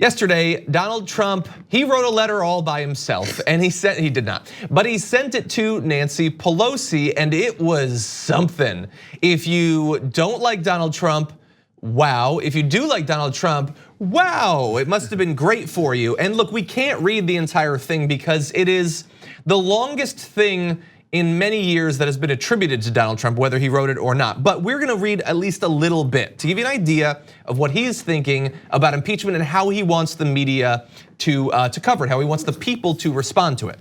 Yesterday, Donald Trump, he wrote a letter all by himself, and he did not, but he sent it to Nancy Pelosi, and it was something. If you don't like Donald Trump, wow. If you do like Donald Trump, wow, it must have been great for you. And look, we can't read the entire thing because it is the longest thing in many years that has been attributed to Donald Trump, whether he wrote it or not. But we're gonna read at least a little bit to give you an idea of what he is thinking about impeachment and how he wants the media to cover it, how he wants the people to respond to it.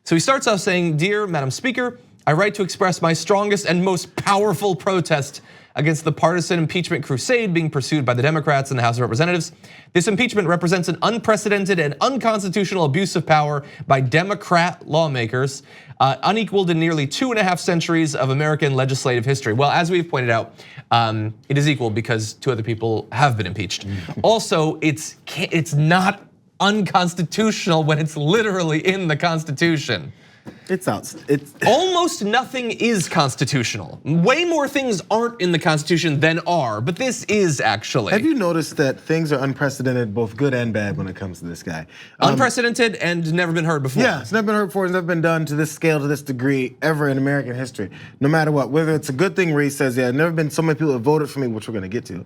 So he starts off saying, "Dear Madam Speaker, I write to express my strongest and most powerful protest against the partisan impeachment crusade being pursued by the Democrats in the House of Representatives. This impeachment represents an unprecedented and unconstitutional abuse of power by Democrat lawmakers, unequaled in nearly 2.5 centuries of American legislative history." Well, as we've pointed out, it is equal because 2 other people have been impeached. Also, it's not unconstitutional when it's literally in the Constitution. It's almost nothing is constitutional. Way more things aren't in the Constitution than are, but this is actually. Have you noticed that things are unprecedented, both good and bad, when it comes to this guy? Unprecedented and never been heard before. Yeah, it's never been heard before. It's never been done to this scale, to this degree, ever in American history. No matter what, whether it's a good thing where he says, "Yeah, never been so many people have voted for me," which we're going to get to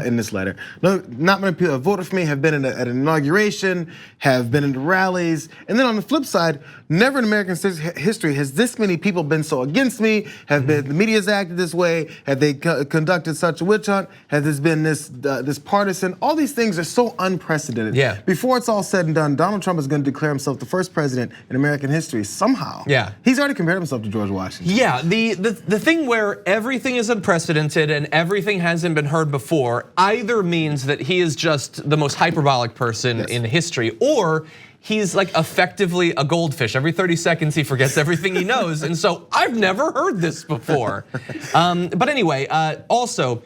in this letter. No, not many people have voted for me, have been at an inauguration, have been in rallies, and then on the flip side, never in American history has this many people been so against me. Have been the media's acted this way? Have they conducted such a witch hunt? Has there been this partisan? All these things are so unprecedented. Yeah. Before it's all said and done, Donald Trump is going to declare himself the first president in American history somehow. Yeah. He's already compared himself to George Washington. Yeah. The thing where everything is unprecedented and everything hasn't been heard before either means that he is just the most hyperbolic person in history, or he's like effectively a goldfish. Every 30 seconds he forgets everything he knows. And so I've never heard this before. But anyway, also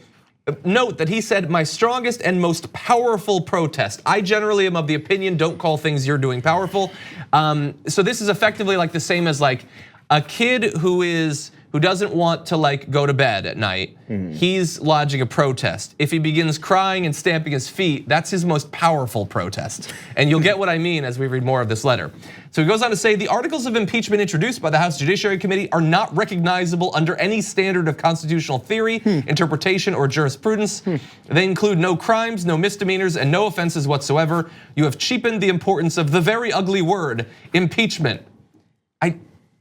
note that he said, "My strongest and most powerful protest." I generally am of the opinion, don't call things you're doing powerful. So this is effectively like the same as like a kid who doesn't want to like go to bed at night. He's lodging a protest. If he begins crying and stamping his feet, that's his most powerful protest. And you'll get what I mean as we read more of this letter. So he goes on to say, "The articles of impeachment introduced by the House Judiciary Committee are not recognizable under any standard of constitutional theory, interpretation, or jurisprudence. They include no crimes, no misdemeanors, and no offenses whatsoever. You have cheapened the importance of the very ugly word, impeachment."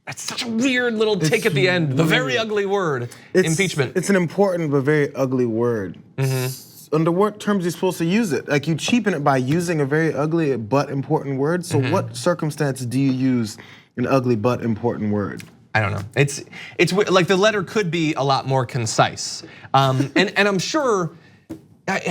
That's such a weird little take at the end. The very ugly word, impeachment. It's an important but very ugly word. Under what terms are you supposed to use it? Like, you cheapen it by using a very ugly but important word. So what circumstances do you use an ugly but important word? I don't know. It's like the letter could be a lot more concise. And I'm sure,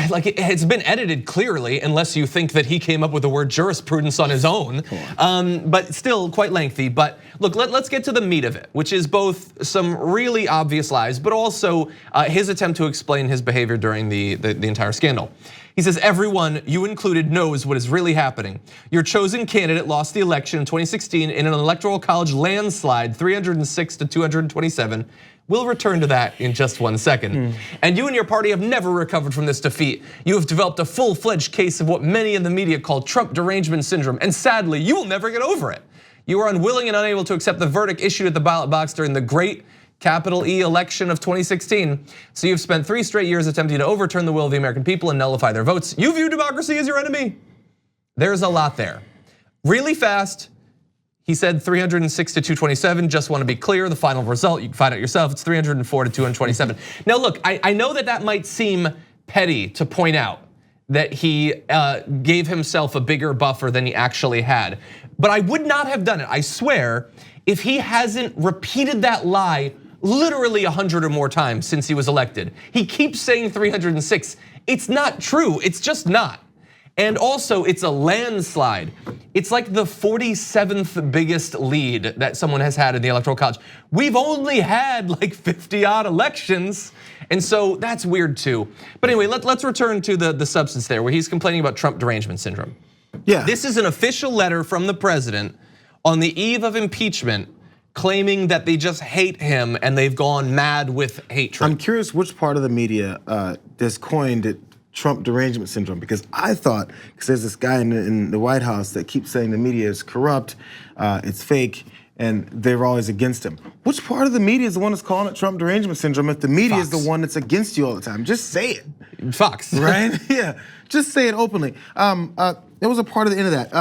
like it's been edited clearly, unless you think that he came up with the word jurisprudence on his own. But still quite lengthy. But look, let's get to the meat of it, which is both some really obvious lies, but also his attempt to explain his behavior during the entire scandal. He says, "Everyone, you included, knows what is really happening. Your chosen candidate lost the election in 2016 in an electoral college landslide, 306 to 227. We'll return to that in just 1 second. And you and your party have never recovered from this defeat. You have developed a full-fledged case of what many in the media call Trump derangement syndrome, and sadly, you will never get over it. You are unwilling and unable to accept the verdict issued at the ballot box during the great capital E election of 2016. So you've spent 3 straight years attempting to overturn the will of the American people and nullify their votes. You view democracy as your enemy." There's a lot there. Really fast, he said 306 to 227, just want to be clear, the final result, you can find out yourself, it's 304 to 227. Now look, I know that might seem petty to point out that he gave himself a bigger buffer than he actually had. But I would not have done it, I swear, if he hasn't repeated that lie literally 100 or more times since he was elected. He keeps saying 306. It's not true, it's just not. And also, it's a landslide. It's like the 47th biggest lead that someone has had in the Electoral College. We've only had like 50 odd elections. And so that's weird too. But anyway, let's return to the substance there where he's complaining about Trump derangement syndrome. Yeah. This is an official letter from the president on the eve of impeachment claiming that they just hate him and they've gone mad with hatred. I'm curious which part of the media has coined it Trump derangement syndrome, because I thought, because there's this guy in the White House that keeps saying the media is corrupt, it's fake, and they're always against him. Which part of the media is the one that's calling it Trump derangement syndrome if the media is the one that's against you all the time? Just say it. Fox. Right? Yeah, just say it openly. There was a part of the end of that.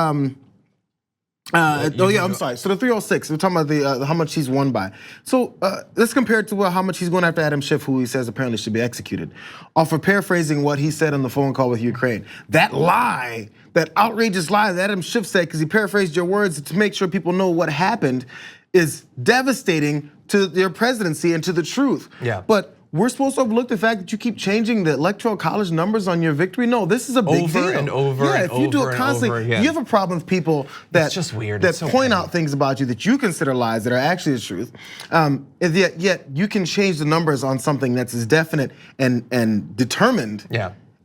I'm sorry. So the 306, we're talking about how much he's won by. So let's compare it to how much he's going after Adam Schiff, who he says apparently should be executed. Off of paraphrasing what he said on the phone call with Ukraine. That lie, that outrageous lie that Adam Schiff said, because he paraphrased your words to make sure people know what happened, is devastating to your presidency and to the truth. Yeah. But we're supposed to overlook the fact that you keep changing the electoral college numbers on your victory? No, this is a big deal. Over and over yeah, and if you do over it and constantly, over again. you have a problem with people that It's just weird. that It's so point petty. out things about you that you consider lies that are actually the truth. And yet you can change the numbers on something that's as definite and determined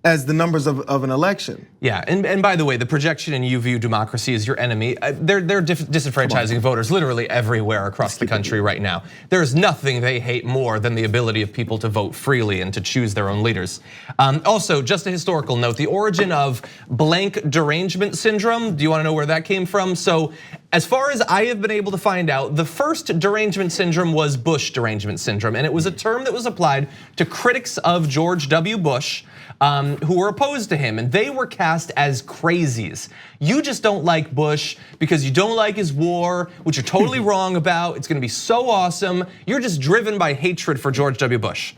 as the numbers of an election. Yeah, and by the way, the projection and you view democracy as your enemy, they're disenfranchising voters literally everywhere across the country right now. There's nothing they hate more than the ability of people to vote freely and to choose their own leaders. Also, just a historical note, the origin of blank derangement syndrome, do you wanna know where that came from? So, as far as I have been able to find out, the first derangement syndrome was Bush derangement syndrome, and it was a term that was applied to critics of George W. Bush, who were opposed to him, and they were cast as crazies. You just don't like Bush because you don't like his war, which you're totally wrong about. It's gonna be so awesome. You're just driven by hatred for George W. Bush.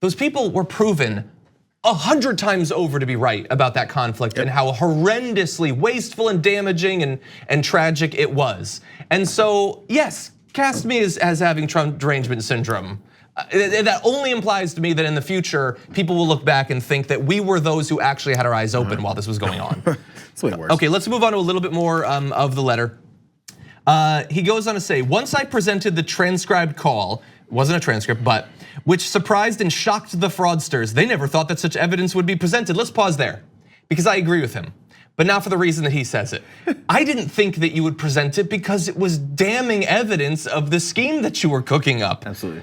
Those people were proven 100 times over to be right about that conflict and how horrendously wasteful and damaging and tragic it was. And so, yes, cast me as having Trump derangement syndrome. That only implies to me that in the future, people will look back and think that we were those who actually had our eyes open while this was going on. It's way worse. Okay, let's move on to a little bit more of the letter. He goes on to say, once I presented the transcribed call, wasn't a transcript, but which surprised and shocked the fraudsters. They never thought that such evidence would be presented. Let's pause there, because I agree with him, but not for the reason that he says it. I didn't think that you would present it because it was damning evidence of the scheme that you were cooking up. Absolutely.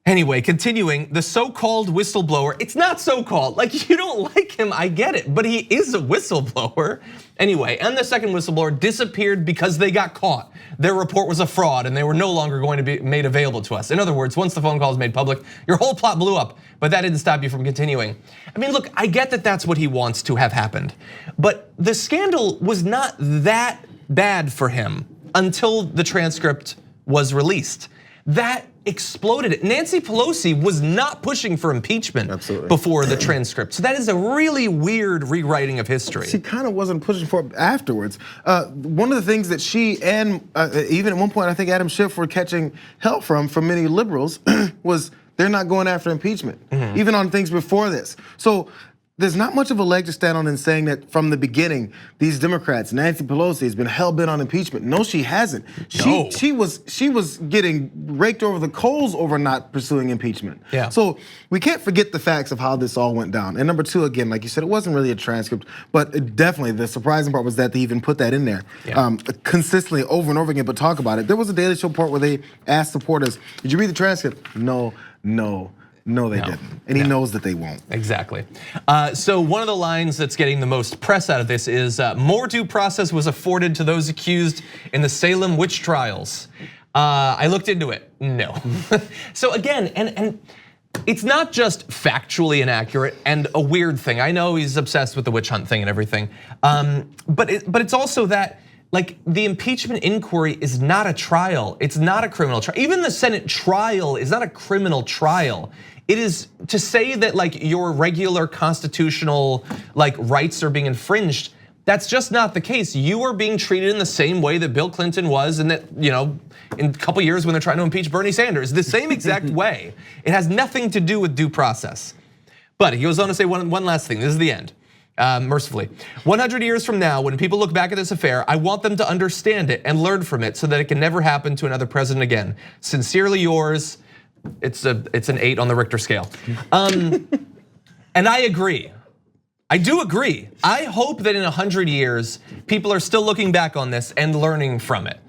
Anyway, continuing, the so-called whistleblower, it's not so-called, like you don't like him, I get it, but he is a whistleblower. Anyway, and the second whistleblower disappeared because they got caught. Their report was a fraud and they were no longer going to be made available to us. In other words, once the phone call was made public, your whole plot blew up, but that didn't stop you from continuing. I mean, look, I get that that's what he wants to have happened, but the scandal was not that bad for him until the transcript was released. That exploded it. Nancy Pelosi was not pushing for impeachment before the transcript. So that is a really weird rewriting of history. She kind of wasn't pushing for it afterwards. One of the things that she and even at one point I think Adam Schiff were catching help from many liberals was they're not going after impeachment, even on things before this. So there's not much of a leg to stand on in saying that from the beginning, these Democrats, Nancy Pelosi has been hell bent on impeachment. No, she hasn't. She was getting raked over the coals over not pursuing impeachment. Yeah. So we can't forget the facts of how this all went down. And number two, again, like you said, it wasn't really a transcript, but definitely the surprising part was that they even put that in there consistently over and over again. But talk about it. There was a Daily Show report where they asked supporters, "Did you read the transcript?" No, they didn't. And he knows that they won't. Exactly. So one of the lines that's getting the most press out of this is more due process was afforded to those accused in the Salem witch trials. I looked into it, no. So again, and it's not just factually inaccurate and a weird thing. I know he's obsessed with the witch hunt thing and everything, but it's also that like the impeachment inquiry is not a trial. It's not a criminal trial. Even the Senate trial is not a criminal trial. It is to say that like your regular constitutional like rights are being infringed. That's just not the case. You are being treated in the same way that Bill Clinton was, and that in a couple years when they're trying to impeach Bernie Sanders, the same exact way. It has nothing to do with due process. But he goes on to say one last thing. This is the end. Mercifully, 100 years from now, when people look back at this affair, I want them to understand it and learn from it so that it can never happen to another president again. Sincerely yours. It's an 8 on the Richter scale. And I agree. I do agree. I hope that in 100 years, people are still looking back on this and learning from it.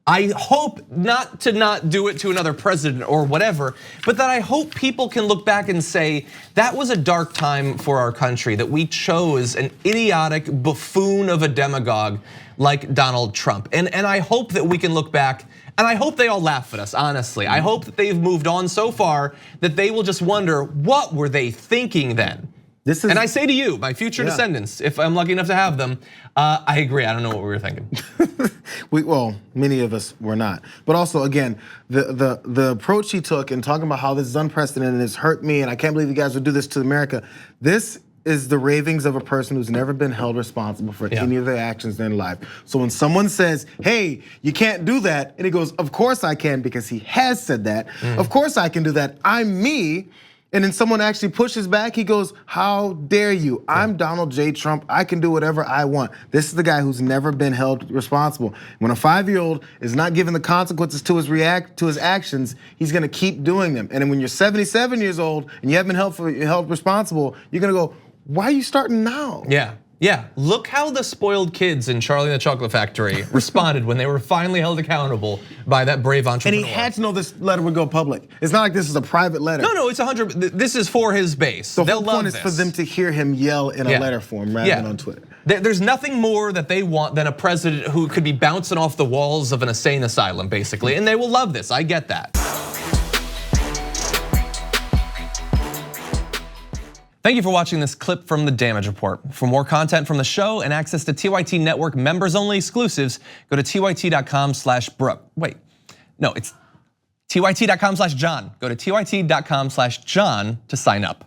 I hope not do it to another president or whatever, but that I hope people can look back and say that was a dark time for our country, that we chose an idiotic buffoon of a demagogue like Donald Trump. And I hope that we can look back, and I hope they all laugh at us, honestly. I hope that they've moved on so far that they will just wonder, what were they thinking then? And I say to you, my future descendants, if I'm lucky enough to have them, I agree, I don't know what we were thinking. Well, many of us were not. But also, again, the approach he took in talking about how this is unprecedented and it's hurt me and I can't believe you guys would do this to America. This is the ravings of a person who's never been held responsible for any of their actions in life. So when someone says, hey, you can't do that, and he goes, of course I can, because he has said that. Of course I can do that, I'm me. And then someone actually pushes back, he goes, how dare you? I'm Donald J. Trump, I can do whatever I want. This is the guy who's never been held responsible. When a 5-year-old is not given the consequences to his actions, he's gonna keep doing them. And then when you're 77 years old and you haven't been held responsible, you're gonna go, why are you starting now? Yeah, look how the spoiled kids in Charlie and the Chocolate Factory responded when they were finally held accountable by that brave entrepreneur. And he had to know this letter would go public. It's not like this is a private letter. No, it's 100. This is for his base. The whole point is for them to hear him yell in a letter form rather than on Twitter. There's nothing more that they want than a president who could be bouncing off the walls of an insane asylum, basically, and they will love this, I get that. Thank you for watching this clip from the Damage Report. For more content from the show and access to TYT Network members-only exclusives, go to tyt.com/Brooke. Wait, no, it's tyt.com/John. Go to tyt.com/John to sign up.